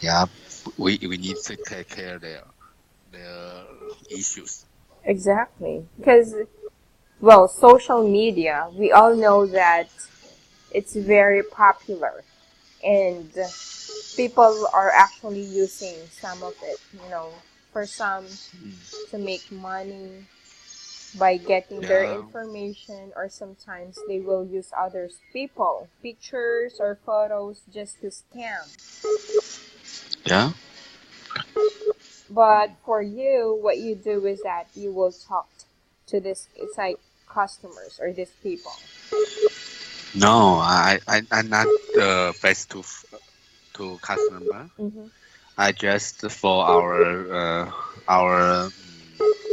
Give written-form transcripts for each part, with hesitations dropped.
Yeah, we need to take care of their issues. Exactly. Because, well, social media, we all know that it's very popular and people are actually using some of it, for some to make money by getting their Yeah, information, or sometimes they will use others people pictures or photos just to scam. yeah. But for you, what you do is that you will talk to this, it's like customers or these people. No, I'm not face to customer. Mm-hmm. I just for our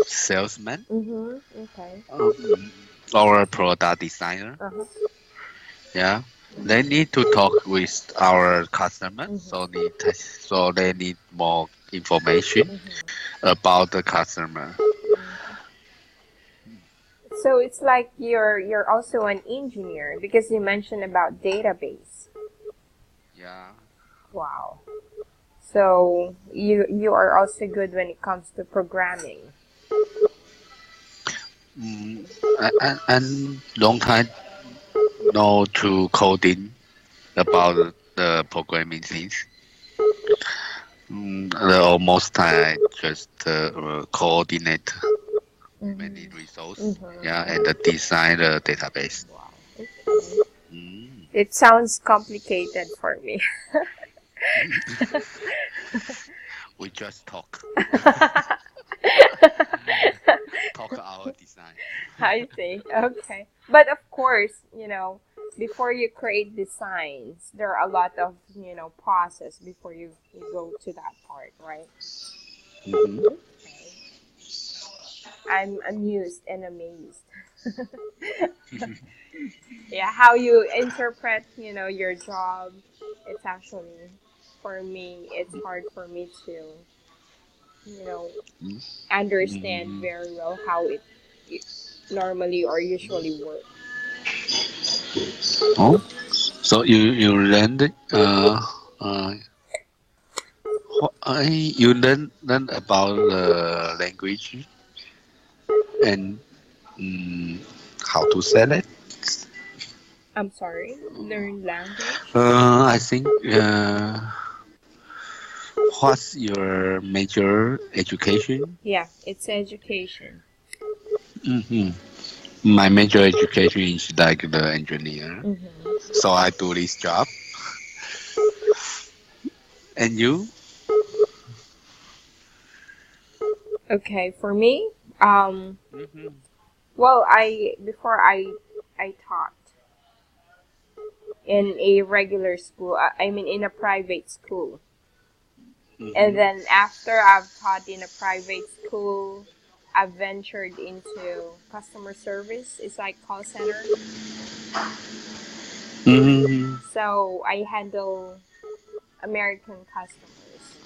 salesman, Mm-hmm. Okay. our product designer. Uh-huh. Yeah, they need to talk with our customer, Mm-hmm. so they need more information Mm-hmm. about the customer. Mm-hmm. So it's like you're also an engineer because you mentioned about database. Yeah, Wow. So you are also good when it comes to programming. mm, and long time know to coding about the programming things. The almost time just coordinate many Mm-hmm. resources. Yeah, Mm-hmm. and design the database. Wow. Okay. Mm. It sounds complicated for me. We just talk, talk our design. I see. Okay. But of course, before you create designs, there are a lot of, process before you go to that part, right? Hmm. Okay. I'm amused and amazed. Yeah, how you interpret, your job. It's actually, for me, it's hard for me to, you know, understand Mm. very well how it normally or usually works. Oh, so you learned uh you learn about the language and mm, how to say it. I'm sorry, learn language. I think what's your major education? Yeah, it's education. Hmm. My major education is like the engineer, Mm-hmm. so I do this job. And you? Okay, for me, Hmm. well, I before I taught in a regular school. I mean, in a private school. And Hmm. then after I've taught in a private school, I've ventured into customer service. It's like call center. Hmm. So I handle American customers.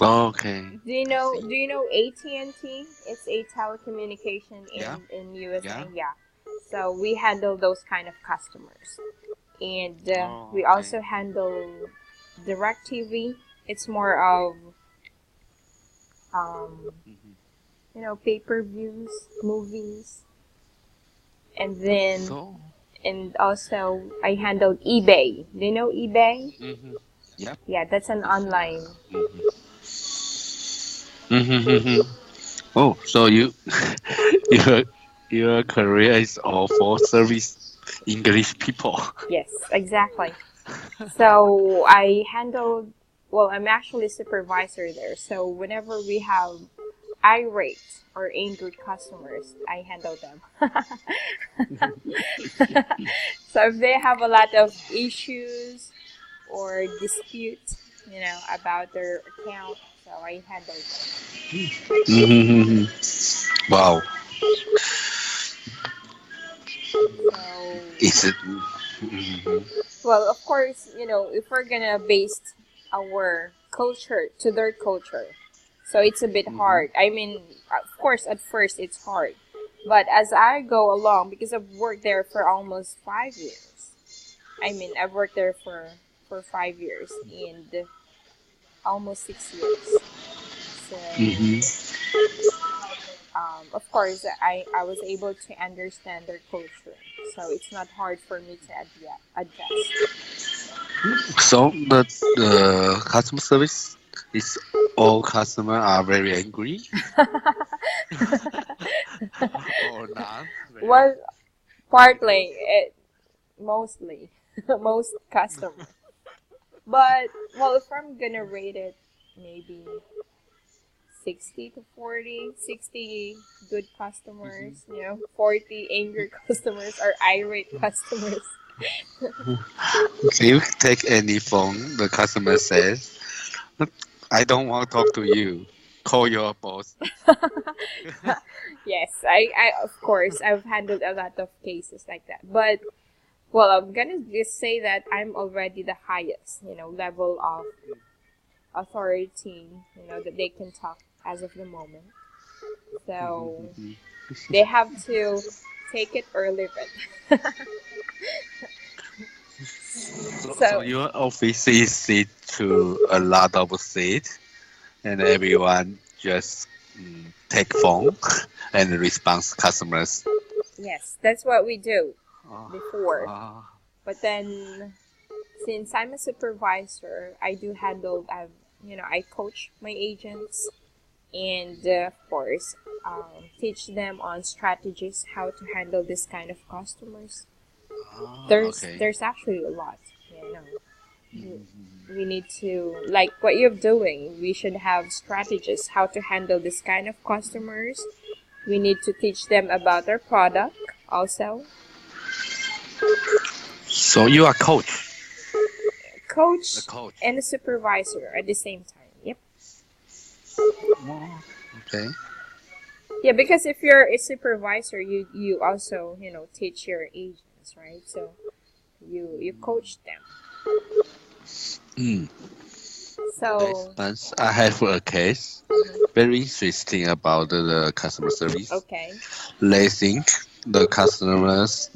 Okay, I see. Do you know AT&T? It's a telecommunication Yeah, in USA. yeah. Yeah. So we handle those kind of customers. And Oh, we okay. also handle direct TV. It's more of um, Hmm. pay-per-views, movies, and then So, and also I handled eBay. Do you know eBay? hmm, yep. Yeah, that's an It's online. mm-hmm. Oh, so you your your career is all for service English people. Yes, exactly. So I handled. Well, I'm actually supervisor there. So whenever we have irate or angry customers, I handle them. So if they have a lot of issues or dispute, about their account, so I handle them. Hmm. Wow, So, is it? Mhm. well, of course, if we're gonna base our culture to their culture, so it's a bit Hmm. hard. I mean, of course, at first it's hard, but as I go along, because I've worked there for almost 5 years. I mean, I've worked there for 5 years, and almost 6 years. So, Mm-hmm. of course, I was able to understand their culture. So it's not hard for me to adjust. So the customer service is all customer are very angry or not very. Well, partly, mostly, most customer. But, well, if I'm gonna rate it, maybe 60 to 40, 60 good customers, 40 angry customers or irate customers. Can you take any phone? The customer says, "I don't want to talk to you. Call your boss." Yes, of course, I've handled a lot of cases like that. But, well, I'm gonna just say that I'm already the highest, level of authority, that they can talk as of the moment. So they have to take it or leave it. So So, your office is sit to a lot of seat, and everyone just take phone and response customers. yes, that's what we do Oh, before. oh, But then, since I'm a supervisor, I do handle, I coach my agents and, of course, teach them on strategies how to handle this kind of customers. okay. There's actually a lot, we need to, like what you're doing, we should have strategies how to handle this kind of customers. We need to teach them about our product also. So you are coach, a Coach coach. and a supervisor at the same time. Yep. Oh, okay. Yeah, because if you're a supervisor, you also, teach your agents, right? So you coach them. Mm. So, But I have a case very interesting about the customer service. okay. They think the customer's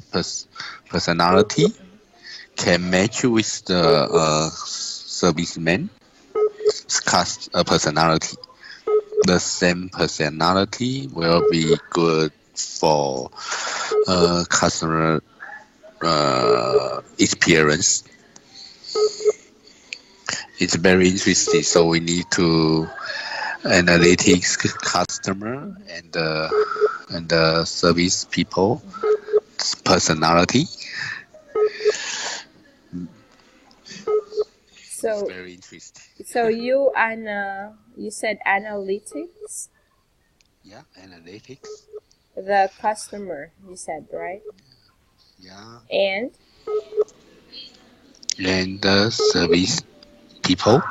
personality can match with the serviceman's personality. The same personality will be good for customer experience. It's very interesting. So we need to analytics customer and the service people personality. It's So very interesting. so you said analytics, Yeah, analytics. the customer, you said, right? Yeah, And and the service people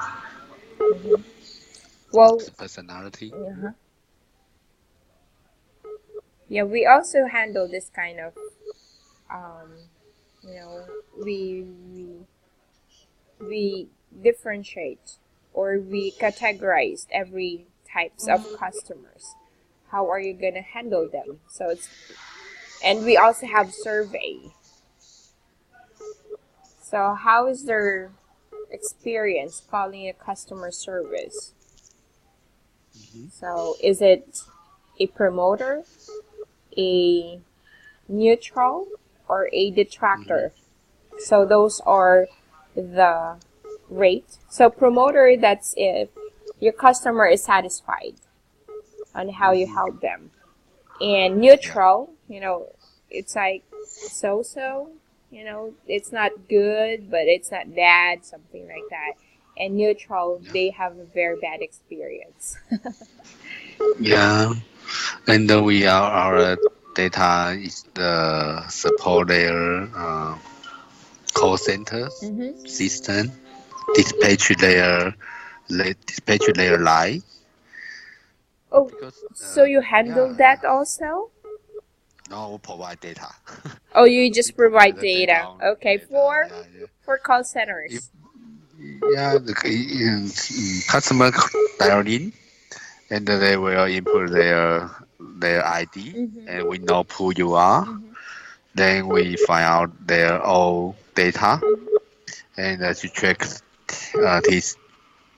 well, personality. uh yeah, we also handle this kind of, um, you know, we differentiate or we categorize every types of customers. How are you gonna handle them? So and we also have survey. So how is their experience calling a customer service? So is it a promoter, a neutral, or a detractor? So those are the rate. So promoter, that's if your customer is satisfied on how you help them. And Yeah, neutral, it's like so, it's not good, but it's not bad, something like that. And neutral, yeah, they have a very bad experience. yeah. And we are our data is the support layer, call center Mm-hmm. system, dispatch layer, dispatch layer line. Oh, Because so you handle yeah, that also? no provide data. Oh, you We just provide provide the data data. on Okay, data. for Yeah, yeah. call If centers. yeah, the customer dial in and they will input their ID Mm-hmm. and we know who you are. Mm-hmm. Then we find out their all data Mm-hmm. and to check this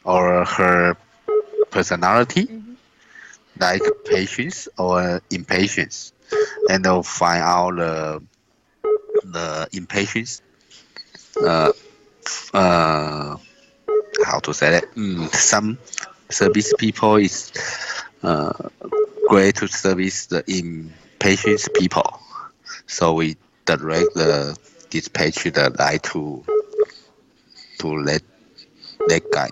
or her personality, Mm-hmm. like patience or impatience, and they'll find out the impatience. Uh, uh, how to say that? Some service people is uh, great to service the impatient people, so we direct the dispatch the line to let that guy.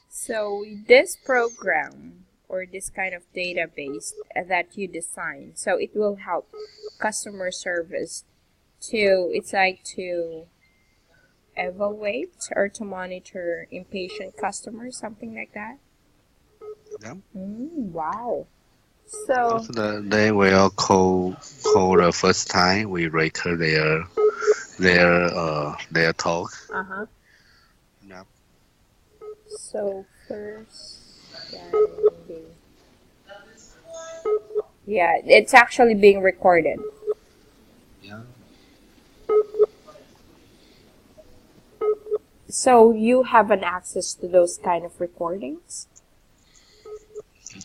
So this program or this kind of database that you design, so it will help customer service to, it's like to evaluate or to monitor impatient customers, something like that. Yeah. Wow. Because So, they will call the first time we record their talk. uh-huh. Yeah. So first standing. Yeah, it's actually being recorded. Yeah. So you have an access to those kind of recordings?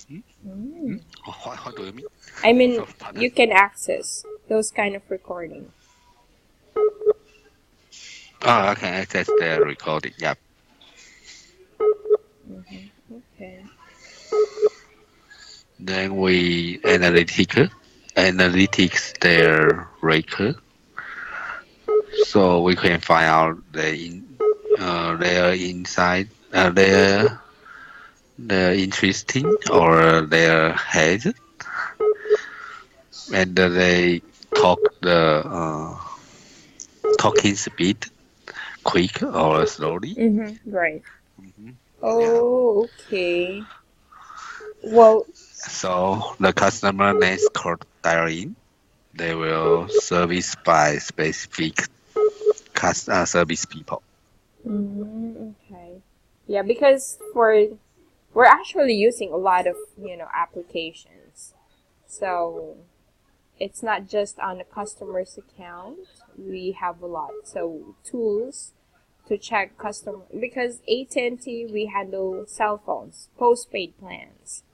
Hmm? Mm. What do you mean? I mean, Pardon. you can access those kind of recording. Oh, I can access the recording. Yeah. Okay. Then we analytics their record, so we can find out their inside, their interesting or their head, and they talk the talking speed, quick or slowly. Mm-hmm. Right. Hmm. Yeah. Oh, okay. Well, So the customer next call dial-in, they will service by specific service people. okay. Yeah, because we're actually using a lot of, applications. So it's not just on a customer's account. We have a lot. So tools to check customer, because AT&T, we handle cell phones, postpaid plans.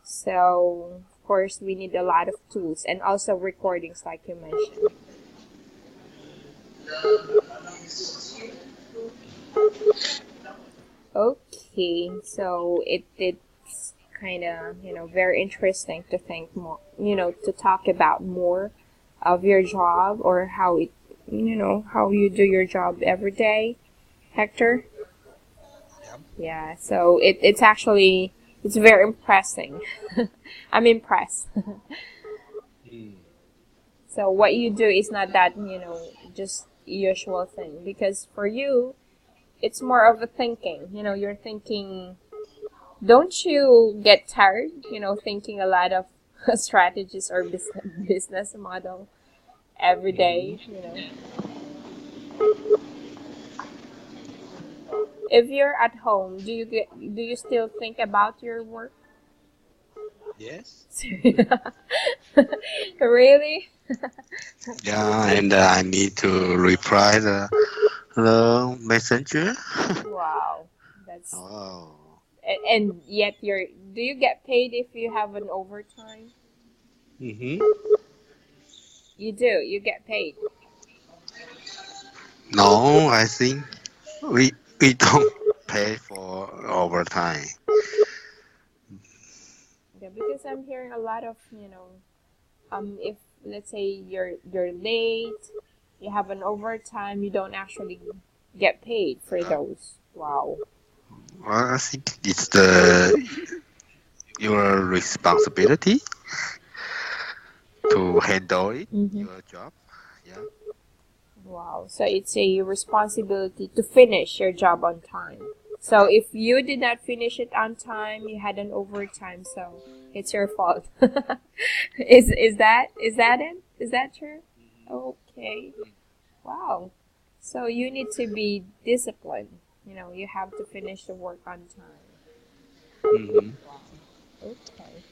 So of course we need a lot of tools and also recordings like you mentioned. Okay, so it's kind of, very interesting to think more, to talk about more of your job or how it, how you do your job every day, Hector. Yeah, so it's actually, it's very impressing. I'm impressed. So what you do is not that, just usual thing, because for you, it's more of a thinking. You're thinking. Don't you get tired, thinking a lot of strategies or business model every day, If you're at home, do you still think about your work? Yes. Really? Yeah, and I need to reply the messenger. Wow. That's Oh. and yet do you get paid if you have an overtime? Mm-hmm. You do. You get paid. No, I think we don't pay for overtime. Yeah, because I'm hearing a lot of, if let's say you're late, you have an overtime, you don't actually get paid for Yeah. those. Wow. Well, I think it's the your responsibility to handle it, Mm-hmm. your job. Yeah. Wow. So it's a responsibility to finish your job on time. So Yeah. if you did not finish it on time, you had an overtime, so it's your fault. Is that it? Is that true? Okay. Wow. So you need to be disciplined. You have to finish the work on time. Mm-hmm. Okay.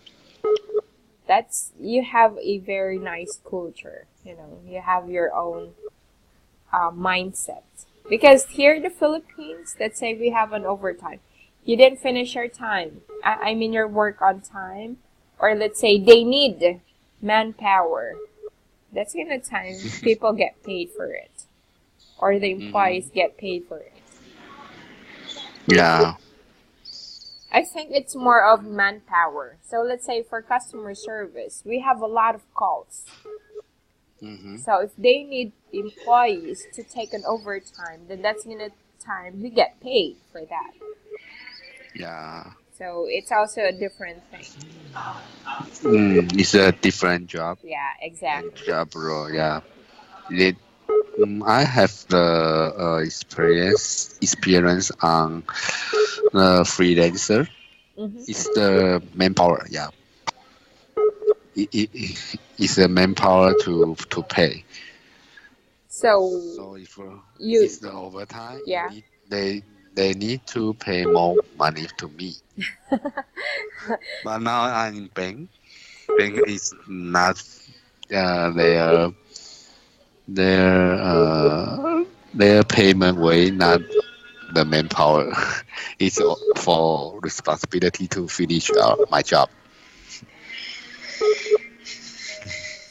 You have a very nice culture. You have your own mindset. Because here in the Philippines, let's say we have an overtime. you didn't finish your time. I mean your work on time. Or let's say they need manpower. That's the kind of time people get paid for it. Or the employees get paid for it. Yeah. I think it's more of manpower. So let's say for customer service, we have a lot of calls. So if they need employees to take an overtime, then that's gonna time we get paid for that. Yeah. So it's also a different thing. It's a different job. Yeah, exactly. Job role. Yeah. I have the experience on the freelancer. It's the manpower. Yeah. It's the manpower to pay. So if you it's the overtime, yeah. They need to pay more money to me. But now I'm in bank. Bank is not their payment way, not the manpower. It's for responsibility to finish my job.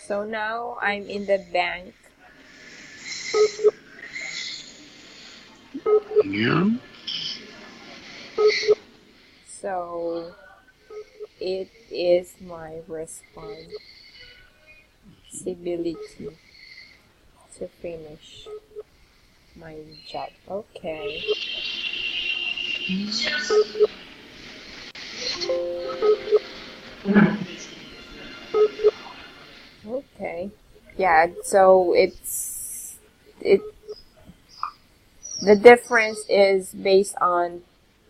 So now I'm in the bank. Yeah. So it is my responsibility to finish my job. Okay. Okay. Yeah, so the difference is based on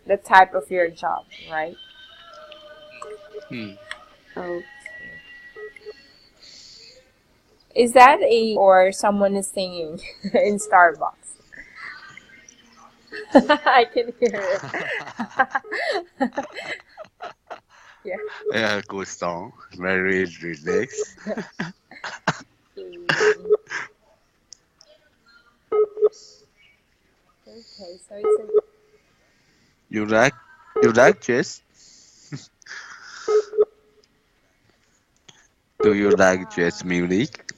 the type of your job, right? Okay. Is that or someone is singing in Starbucks? I can hear it. Yeah. Yeah, good song. Very relaxed. Okay, so it's You like jazz? Do you like jazz music?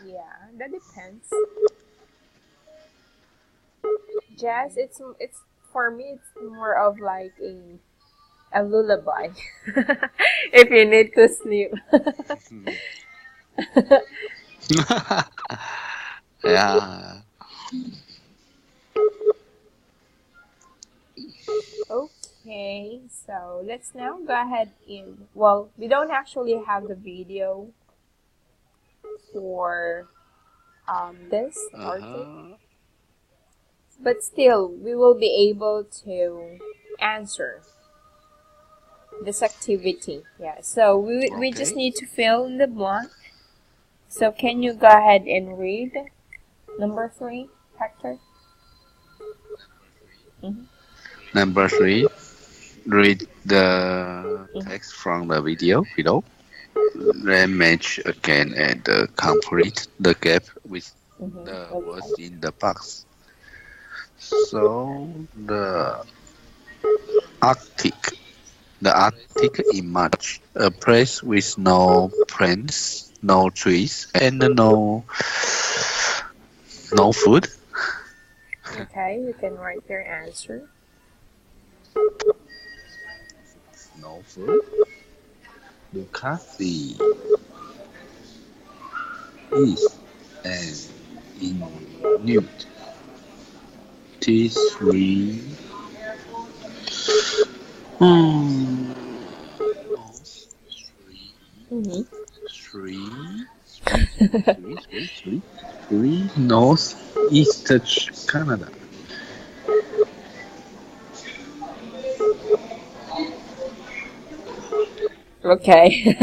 yeah, that depends. Jazz, it's for me, it's more of like a lullaby. If you need to sleep. Yeah. Okay, so let's now go ahead well, we don't actually have the video for this article, but still we will be able to answer this activity. Yeah, so we just need to fill in the blank. So can you go ahead and read number 3, Hector? Number 3, read the text from the video below. Then match again and complete the gap with the words in the box. So the Arctic image, a place with no plants, no trees, and no food. Okay, you can write your answer. No food. Lucasi is an Inuit. Three. Three northeast Canada. Okay.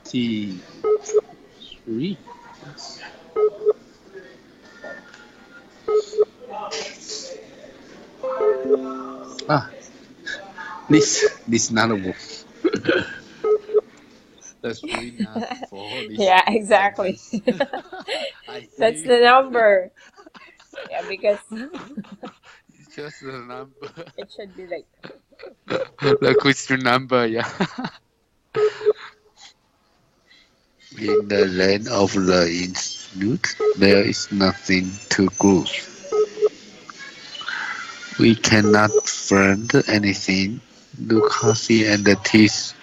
T3. This not a wolf. That's really not for this. Yeah, exactly. I I That's think the number. Yeah, because it's just the number. it should be like The question number, yeah. In the land of the Inuit, there is nothing to grow. We cannot find anything. Lucasi and his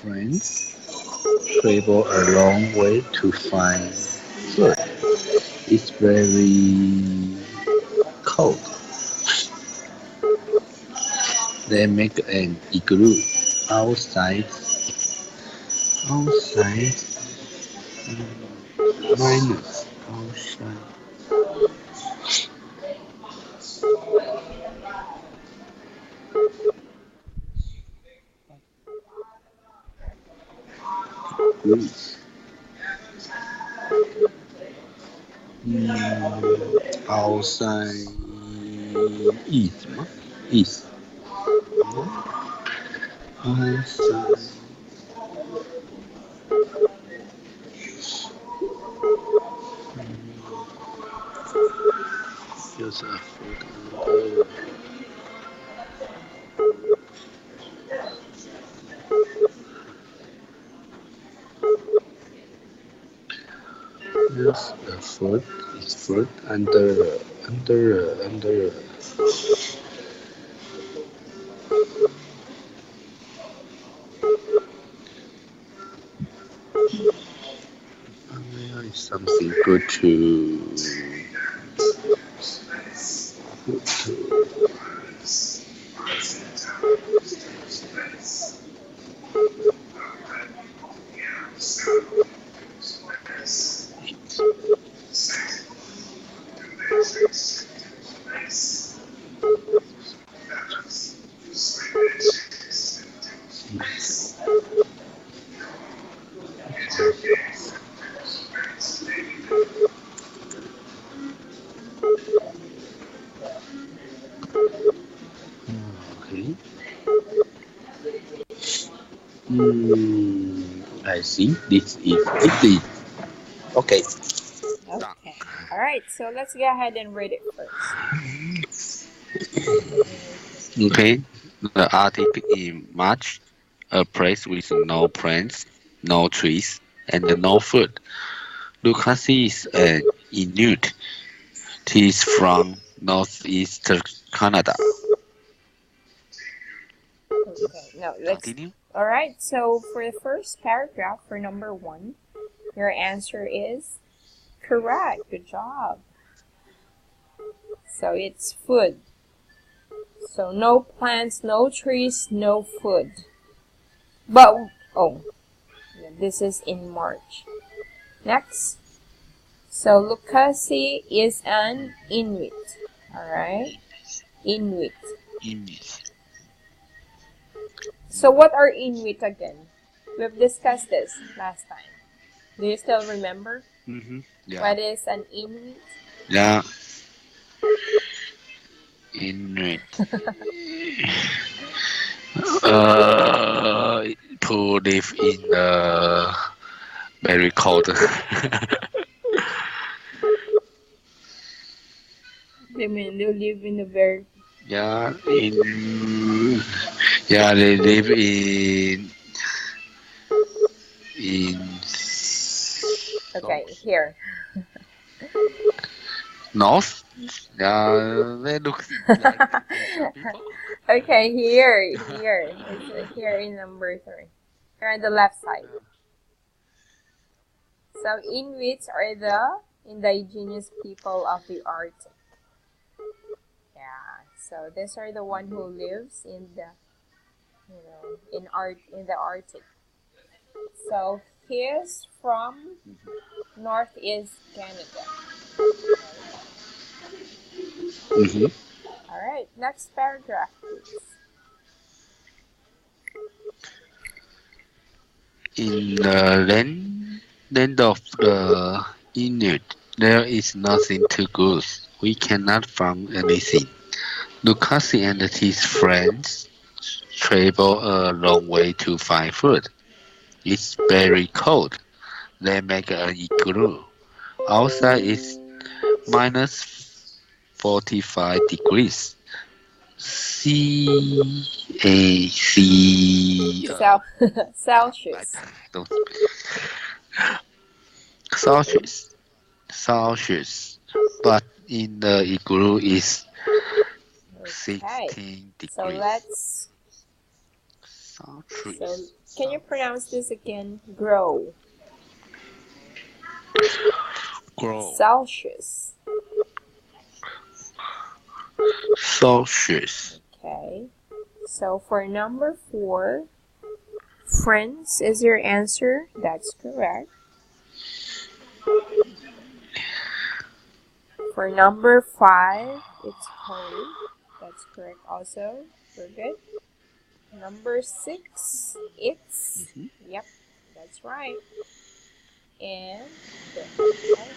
friends travel a long way to find food. It's very cold. They make an igloo outside, outside, minus, outside. Greece. Outside east, east. Outside. Just a food. Yes, the food is food under. There is something good to. Okay. I see. This is it. Okay. Done. okay. All right, so let's go ahead and read it first. Okay. The Arctic in March, a place with no plants, no trees, and no food. Lucasi is an Inuit. He is from northeast Canada. Okay, now let's. Continue. All right, so for the first paragraph, for number one, your answer is correct. Good job. So it's food. So no plants, no trees, no food. But, oh, this is in March. Next. So Lucasi is an Inuit. Alright? Inuit. Inuit. So what are Inuit again? We've discussed this last time. Do you still remember? Yeah. What is an Inuit? Yeah. Inuit. To live in very cold. They mean they live in a very... Yeah, they live in Okay, here. north. Yeah, they look like Asian people. Okay, here. It's here in number 3. Here on the left side. So Inuits are the indigenous people of the Arctic. Yeah. So these are the one who lives in the, in the Arctic. So he is from Northeast Canada. All right. Next paragraph, please. In the land of the Inuit, there is nothing to good. We cannot find anything. Lucasi and his friends travel a long way to find food. It's very cold. They make an igloo. Outside is -45 degrees. C A C Cel- I Celsius. don't Celsius. Celsius. But in the igloo is Okay. 16 So degrees. let's. So Celsius. can you pronounce this again? Grow. Grow. Celsius. Celsius. Okay. So for number 4, friends is your answer. That's correct. For number 5, it's home. That's correct also. We're good. Number 6, it's. Yep, that's right. And okay.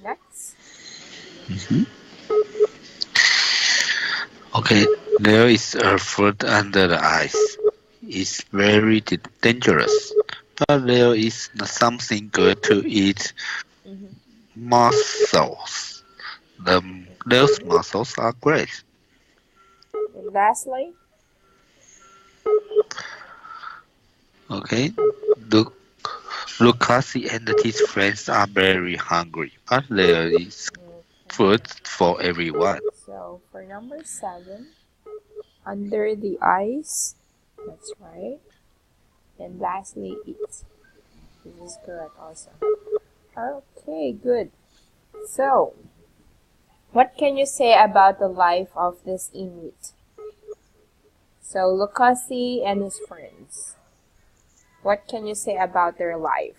Next. Okay, there is a fruit under the ice. It's very dangerous, but there is something good to eat. Mm-hmm. Mussels. Those Okay. mussels are great. And lastly. Okay, look, Lucasi and his friends are very hungry, but there is Okay. food for everyone. So for number 7, under the ice. That's right. And lastly, eat. This is correct also. Okay, good. So, what can you say about the life of this Inuit? So, Lukasi and his friends. What can you say about their life?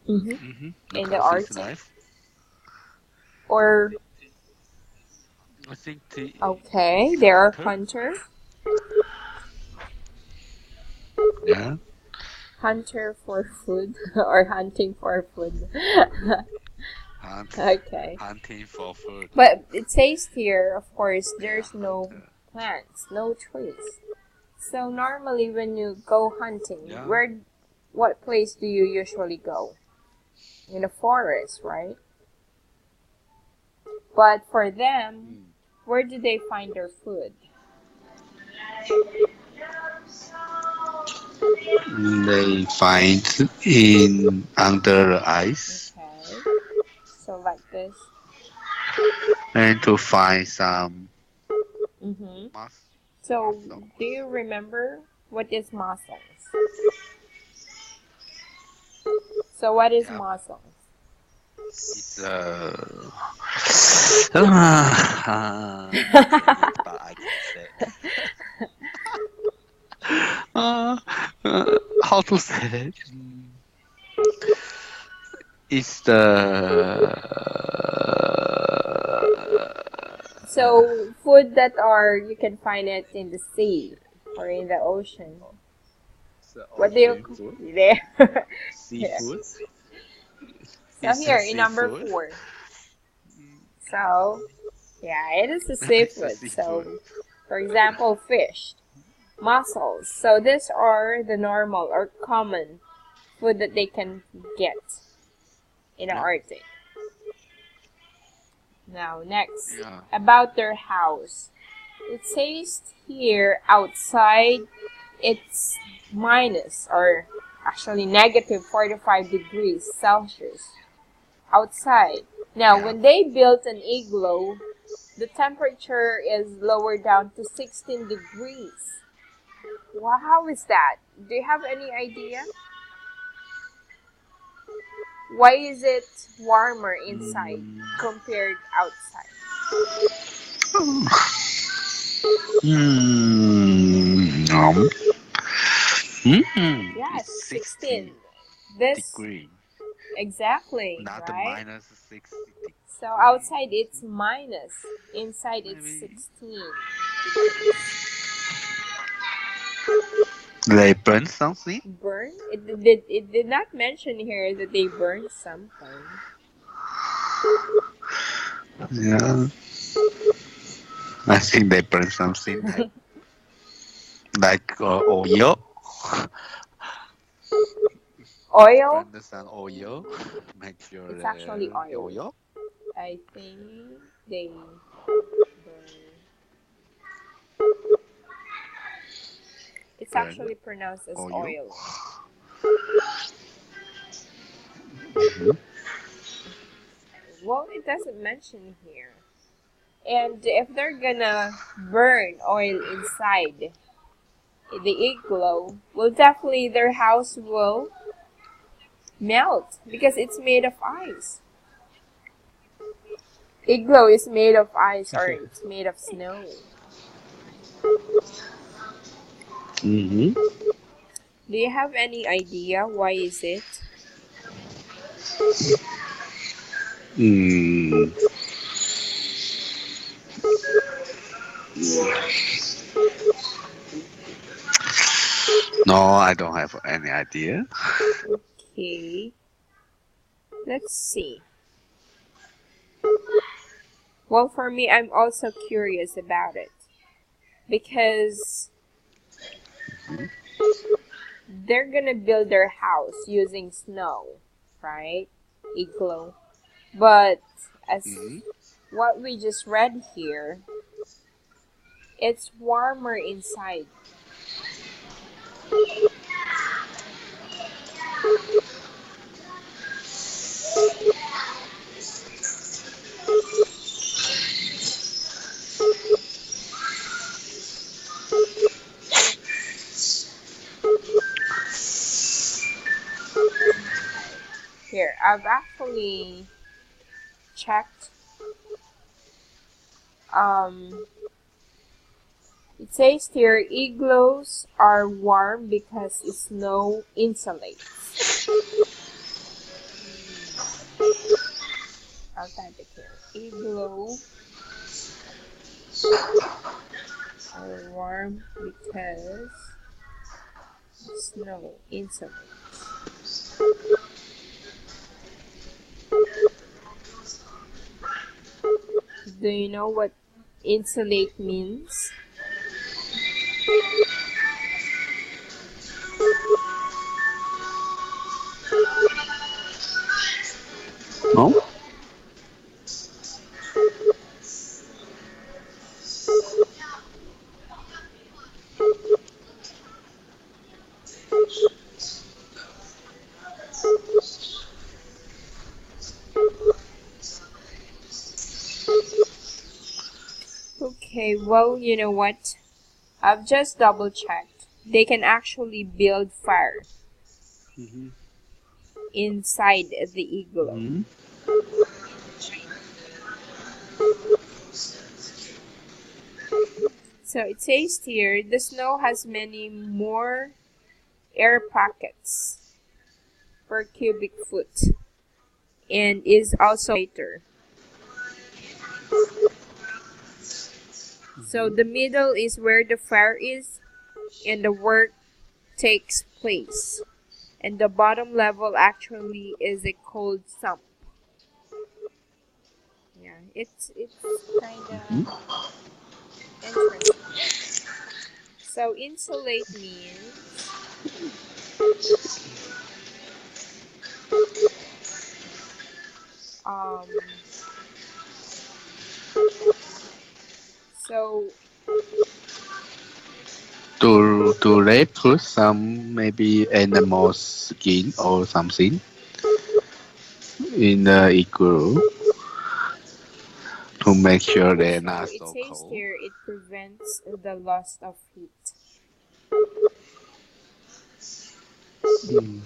Mm-hmm. In the Lucasi's Arctic? life. Or, I think okay, he's a they're hunter. hunter. Yeah. Hunter for food or hunting for food. Okay. Hunting for food. But it says here, of course, They are there's no hunter. plants, no trees. So normally when you go hunting, Yeah. what place do you usually go? In the forest, right? But for them, where do they find their food? They find in under the ice Okay. So like this. and to find some Mm-hmm. So mussels. do you remember what is mussels? So what is Yeah. mussels? It's but I can say uh, how to say it? It's the So food that are you can find it in the sea or in the ocean. What do you ocean food, there? Yeah. seafood. So It's a here in number seafood. 4. So yeah, it is a It's a seafood. seafood. So for example, fish, mussels. So these are the normal or common food that they can get in the Yeah. Arctic. Now next, Yeah. about their house. It says here outside it's minus or actually negative 45 degrees Celsius outside. Now, Yeah. when they built an igloo, the temperature is lowered down to 16 degrees. Wow, how is that? Do you have any idea? Why is it warmer inside compared outside? No. Yes, It's 16. 60 This degree, exactly, not the right? minus 60 degree. So outside it's minus, inside it's Maybe 16. they burn something. Burn? It did not mention here that they burned something. Yeah. I think they burn something like oil. Oil? Burn some oil. Make sure It's actually the oil. oil. I think they burn. It's Burn actually pronounced as oil. oil. Mm-hmm. Well, it doesn't mention here. And if they're gonna burn oil inside the igloo, well, definitely their house will melt because it's made of ice. Igloo is made of ice or it's made of snow. Mm-hmm. Do you have any idea why is it? Mm. No, I don't have any idea. Okay, let's see. Well, for me, I'm also curious about it because they're gonna build their house using snow, right? Igloo. But as Mm-hmm. what we just read here, it's warmer inside. Here, I've actually checked. Um, it says here igloos are warm because snow insulates. I'll type it here. Igloo are warm because snow insulates. Do you know what insulate means? No? Okay, well, you know what? I've just double checked. They can actually build fire Mm-hmm. inside the igloo. Mm-hmm. So it says here the snow has many more air pockets per cubic foot and is also lighter. So the middle is where the fire is and the work takes place. And the bottom level actually is a cold sump. Yeah, it's kind of interesting. So insulate means um so To they put some maybe animal skin or something in the igloo to make sure they're so not it so says cold. here it prevents the loss of heat. Mm.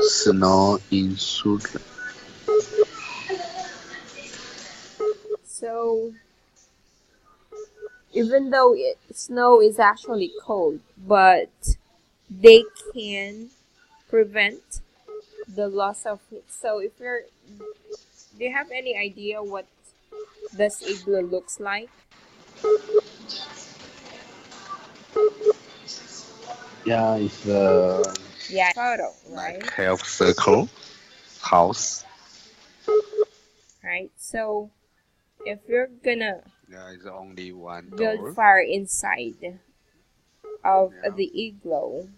Snow insulation. So even though snow is actually cold, but they can prevent the loss of heat. So if you're, do you have any idea what this igloo looks like? Yeah, it's Yeah, photo, like right? half circle. house. right? So if you're gonna Yeah, it's only one build door. fire inside of Yeah. the igloo,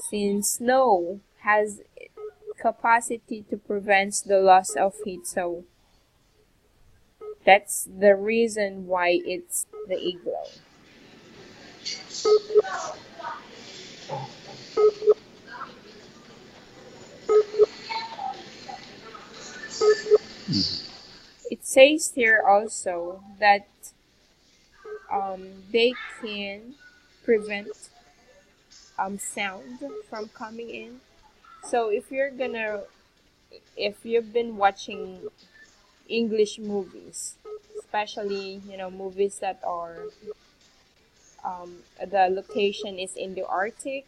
since snow has capacity to prevent the loss of heat, so that's the reason why it's the igloo. It says here also that they can prevent sound from coming in. So if you've been watching English movies, especially movies that are the location is in the Arctic.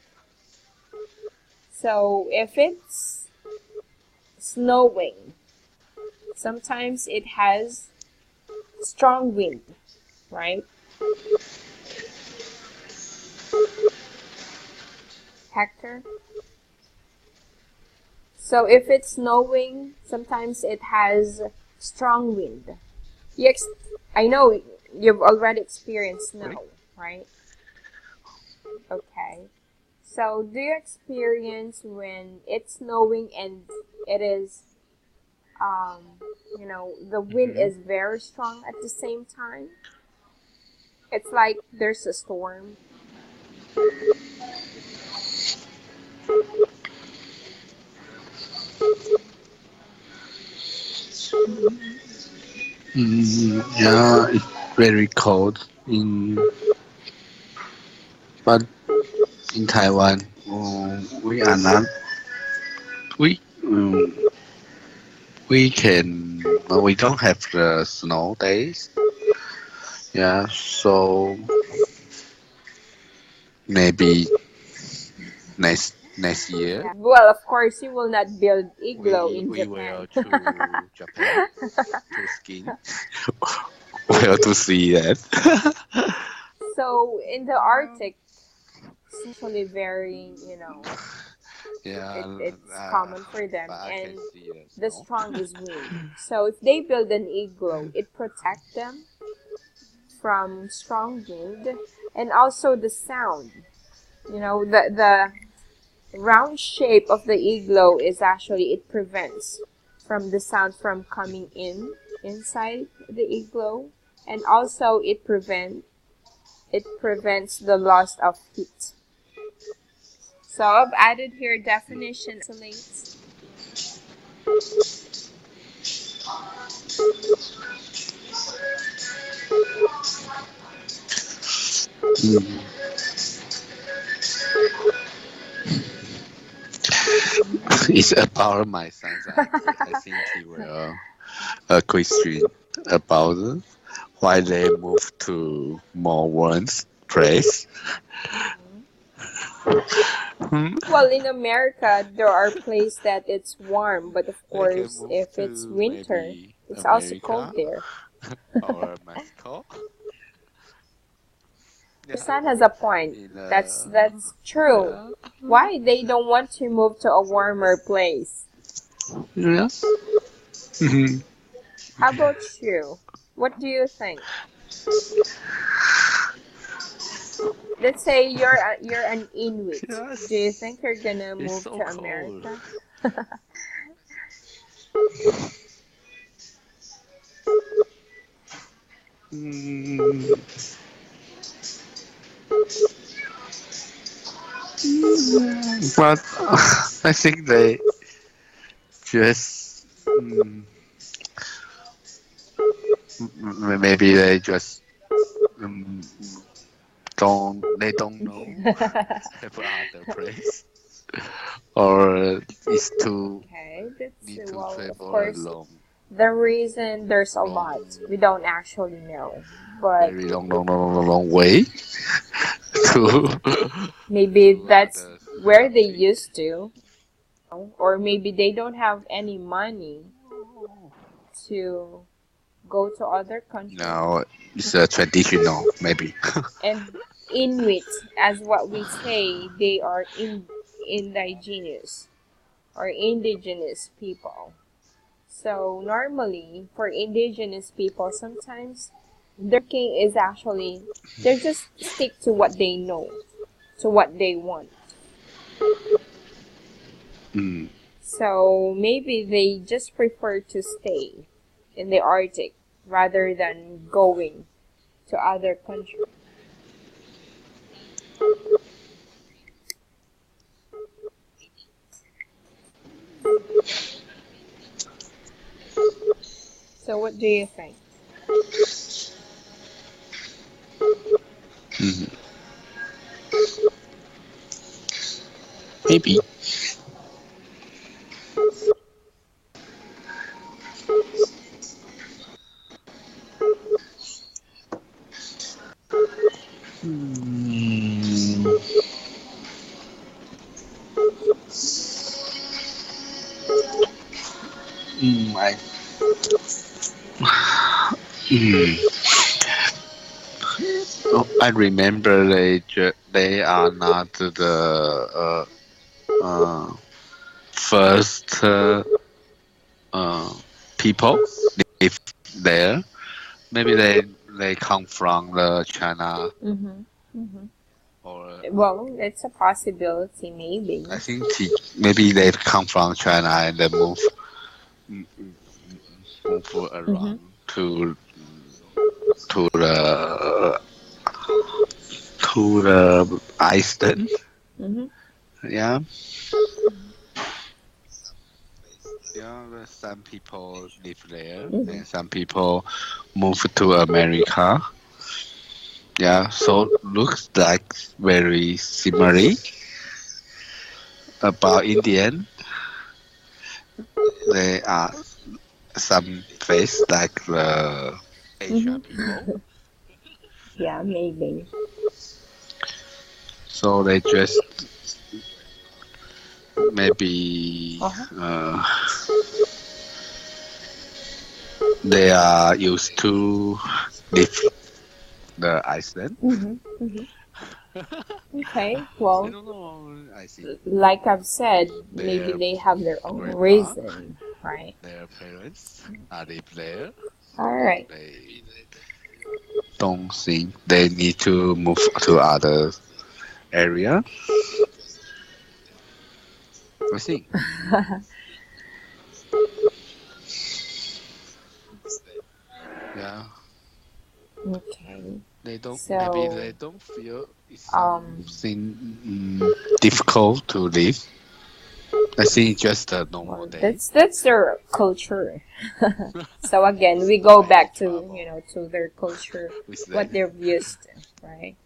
So if it's snowing, sometimes it has strong wind, right? Hector? So if it's snowing, sometimes it has strong wind. I know you've already experienced Sorry? snow, right? Okay. So do you experience when it's snowing and it is, the wind Mm-hmm. is very strong at the same time? It's like there's a storm. Yeah, it's very cold but in Taiwan, we are not we we can we don't have the snow days. Yeah, so maybe next year Yeah. Well, of course, you will not build igloo in we will Japan. to Japan to ski. Well, to see that. So in the Arctic, actually very, Yeah, it's common for but them, I can and see the the snow. strongest wind. So if they build an igloo, it protects them from strong wind and also the sound. The round shape of the igloo is actually it prevents from the sound from coming inside the igloo, and also it prevents the loss of heat. So I've added here definition isolates. Mm. It's about my son's idea. I think he will a question about why they moved to more warm place. Mhm. Hmm? Well, in America, there are places that it's warm, but of They can course, move if it's to winter, maybe it's also America cold there. or Mexico. Your Yeah, son has a point. in That's true. yeah, Why they don't want to move to a warmer place? yeah. Mhm. How about you? What do you think? Let's say you're an Inuit. Do you Yes, think you're gonna it's move so to cold. America? Mm, but I think they just maybe they just um, don't know have other place or it's too Okay, that's need to well, of travel a course, the reason there's a long lot we don't actually know, but very long way to maybe to that's other where they country. used to, or maybe they don't have any money to go to other country. No, it's a traditional maybe. And Inuit, as what we say, they are indigenous. or indigenous people. So normally for indigenous people, sometimes their thinking is actually they just stick to what they know, to what they want. Mm. So maybe they just prefer to stay in the Arctic rather than going to other countries. So what do you think? Mm. Maybe. Mm. I mm. Oh, I remember they are not the first uh, people live there. Maybe they come from the China Mm-hmm. Mm-hmm. or Well, it's a possibility, maybe. I think maybe they come from China and they mm, move Mm-hmm. around to the to the Iceland. Mm-hmm. Yeah, yeah. Some people live there Mm-hmm. and some people move to America. Yeah, so looks like very similar about Indian. They are some face like the Asia people. Mm-hmm. Yeah, maybe. So they just maybe Uh-huh. they are used to live the Iceland. Mm-hmm. Mm-hmm. Okay. I Well, don't know. I think like I've said, maybe their they have their own grandpa, reason, right? their parents are live there. All right. They don't think they need to move to other area. I think. Yeah. Okay. They don't. Maybe So, they don't feel it's um, something difficult to live. I think just a normal well, day. that's their culture. So again, we go Why they back to travel to their culture, with what them? they're used to, right?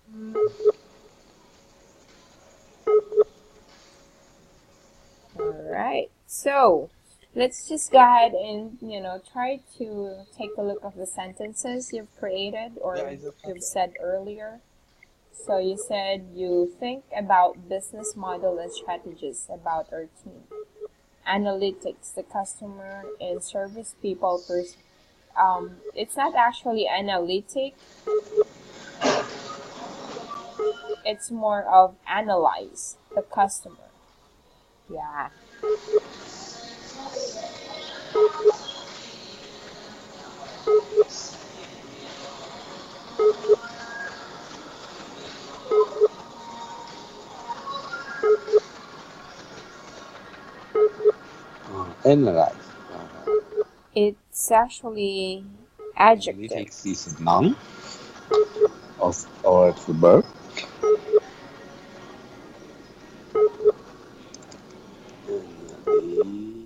All right. So let's just go ahead and try to take a look of the sentences you've created or you've said earlier. So you said you think about business model and strategies about our team. Analytics, the customer and service people it's not actually analytic, it's more of analyze the customer. Yeah. Analyze. It's actually adjective. Analytics is noun of or the verb.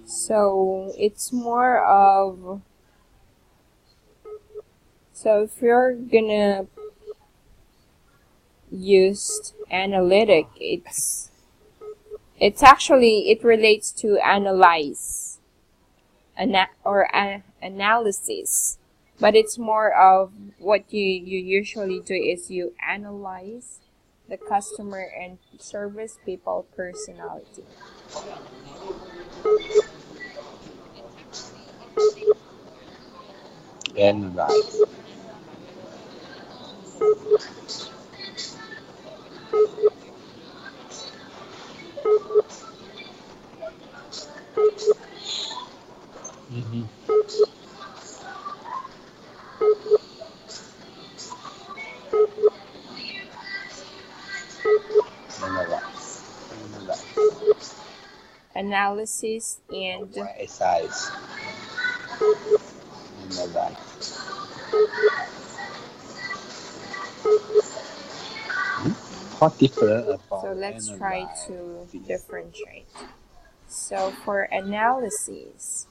So it's more of, so if you're gonna use analytic, it's actually it relates to analyze analysis, but it's more of what you usually do is you analyze the customer and service people personality. Analyze. analysis and exercise. Right. What different about so let's try analyze? to differentiate. So for analysis,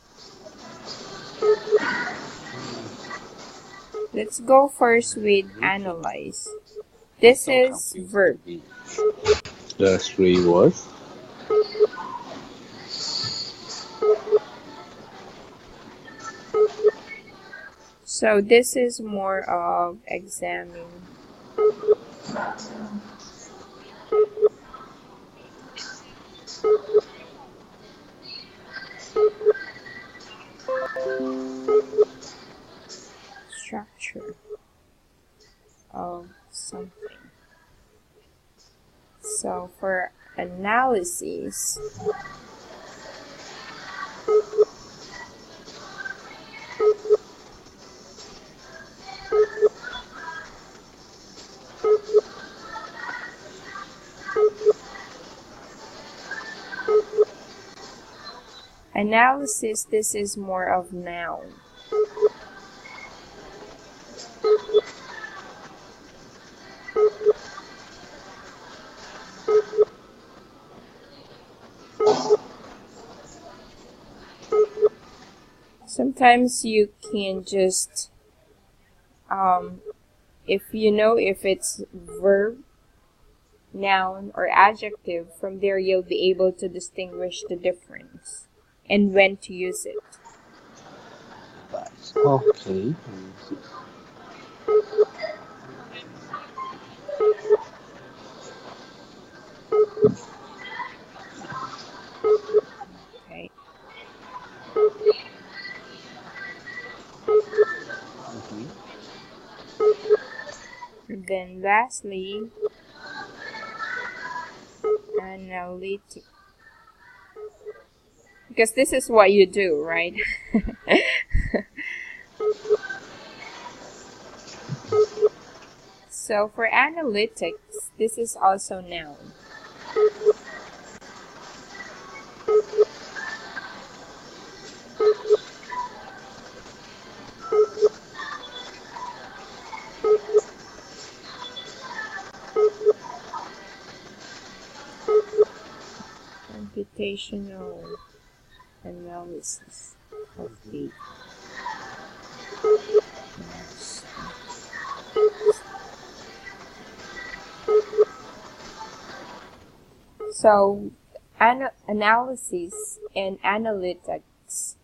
let's go first with analyze. This is verb. The three words. So this is more of examine. Structure of something. So for analysis, this is more of noun. Sometimes you can just, if you know if it's verb, noun, or adjective, from there you'll be able to distinguish the difference and when to use it. Okay. Okay. And then lastly, analytic. Because this is what you do, right? So for analytics, this is also noun. Computational analysis of data. So, analysis and analytics,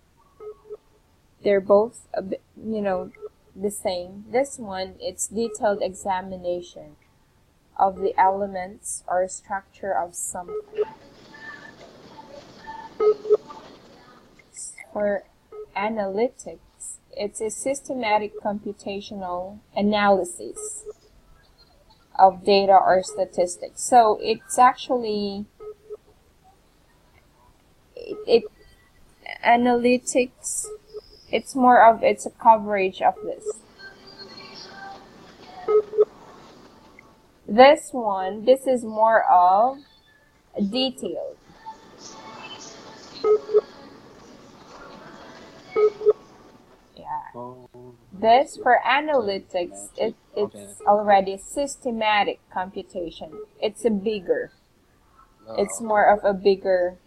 they're both a bit, the same. This one, it's detailed examination of the elements or structure of something. For analytics, it's a systematic computational analysis of data or statistics. So it's actually analytics. It's a coverage of this. This is more of detailed. Yeah. This for analytics, it's already systematic computation. It's a bigger. It's more of a bigger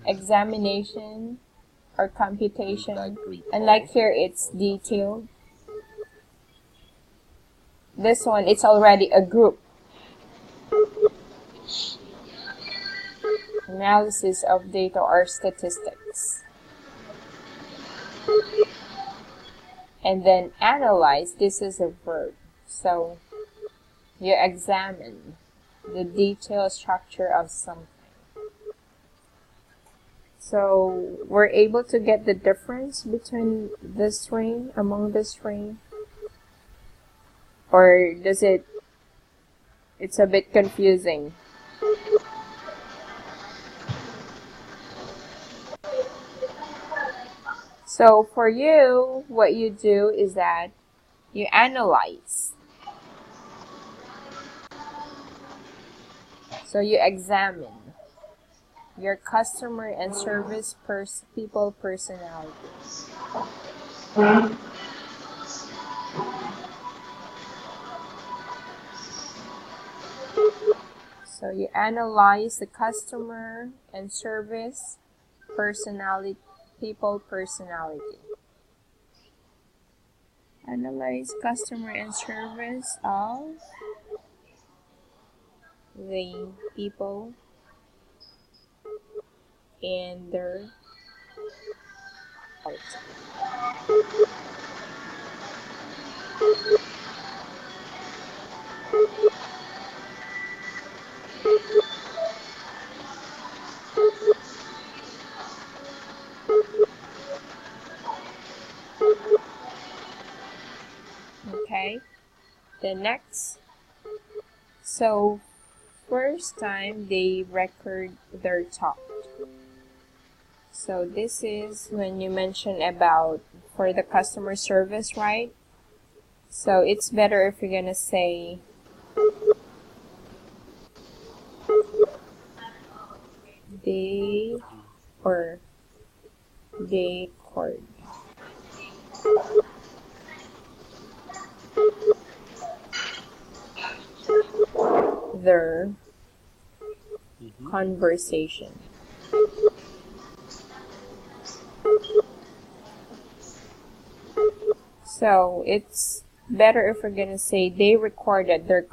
examination or computation. And like here, it's detailed. This one, it's already a group. Analysis of data or statistics. And then analyze, this is a verb. So you examine the detailed structure of something. So we're able to get the difference between this string, among this string? Or it's a bit confusing? So for you, what you do is that you analyze. So you examine your customer and service people personality. So you analyze the customer and service personality, people personality. Analyze customer and service of the people and their heart. Okay, the next. So first time they record their thought. So this is when you mention about for the customer service, right? So it's better if you're gonna say they or they record their conversation. So it's better if we're gonna say they recorded their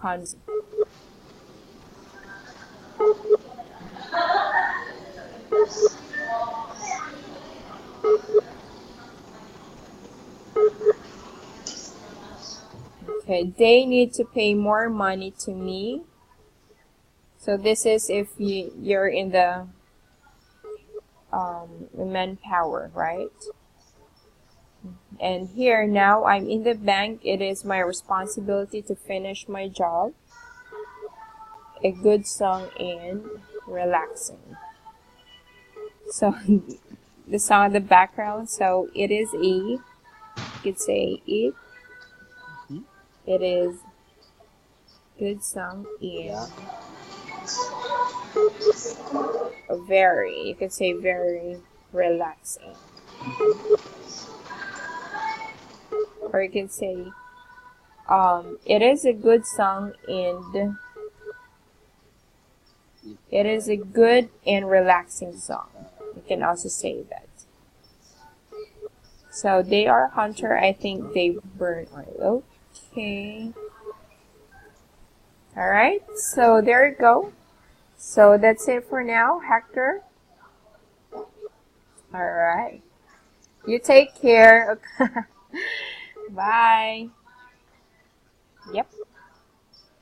Okay, they need to pay more money to me. So this is if you're in the manpower, right? And here now I'm in the bank. It is my responsibility to finish my job. A good song and relaxing. So the song in the background. So it is you could say it. It is good song and you could say very relaxing. Or you can say it is a good song and it is a good and relaxing song. You can also say that. So they are hunter. I think they burn oil. Okay. Alright, so there you go. So that's it for now, Hector. Alright. You take care. Bye. Yep.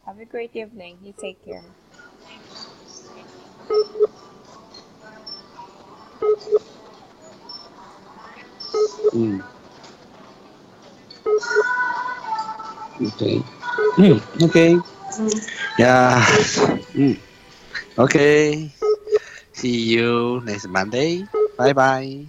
Have a great evening. You take care. Okay. Okay. Yeah. Okay. See you next Monday. Bye bye.